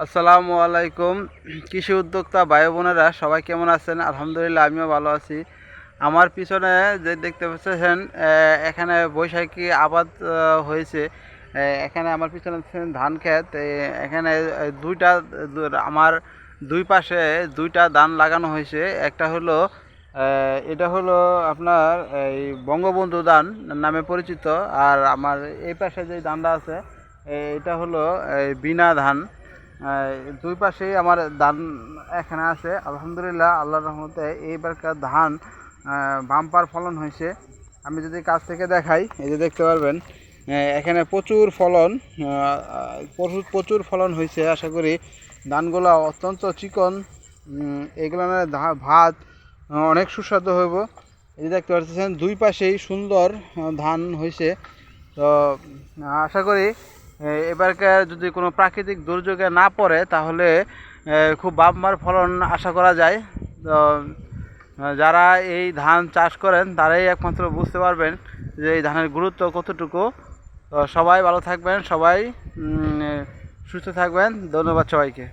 আসসালামু আলাইকুম। কৃষি উদ্যোক্তা ভাই বোনেরা সবাই কেমন আছেন? আলহামদুলিল্লাহ, আমিও ভালো আছি। আমার পিছনে যে দেখতে পাচ্ছেন, এখানে বৈশাখী আবাদ হয়েছে। এখানে আমার পিছনে দেখছেন ধান ক্ষেত। এখানে আমার দুই পাশে দুইটা ধান লাগানো হয়েছে। একটা হলো এটা হলো আপনার এই বঙ্গবন্ধু ধান নামে পরিচিত। আর আমার এই পাশে যে ধানটা আছে, এটা হলো বিনা ধান। দুই পাশেই আমার ধান এখানে আছে। আলহামদুলিল্লাহ, আল্লাহর রহমতে এইবারকার ধান বাম্পার ফলন হয়েছে। আমি যদি কাছ থেকে দেখাই, এই যে দেখতে পারবেন এখানে প্রচুর ফলন, প্রচুর প্রচুর ফলন হয়েছে। আশা করি ধানগুলো অত্যন্ত চিকন, এগুলো ভাত অনেক সুস্বাদু হইব। এই যে দেখতে পাচ্ছেন দুই পাশেই সুন্দর ধান হয়েছে। তো আশা করি এবারকার যদি কোনো প্রাকৃতিক দুর্যোগে না পড়ে তাহলে খুব বাম্পার ফলন আশা করা যায়। তো যারা এই ধান চাষ করেন তারাই একমাত্র বুঝতে পারবেন যে এই ধানের গুরুত্ব কতটুকু। তো সবাই ভালো থাকবেন, সবাই সুস্থ থাকবেন। ধন্যবাদ সবাইকে।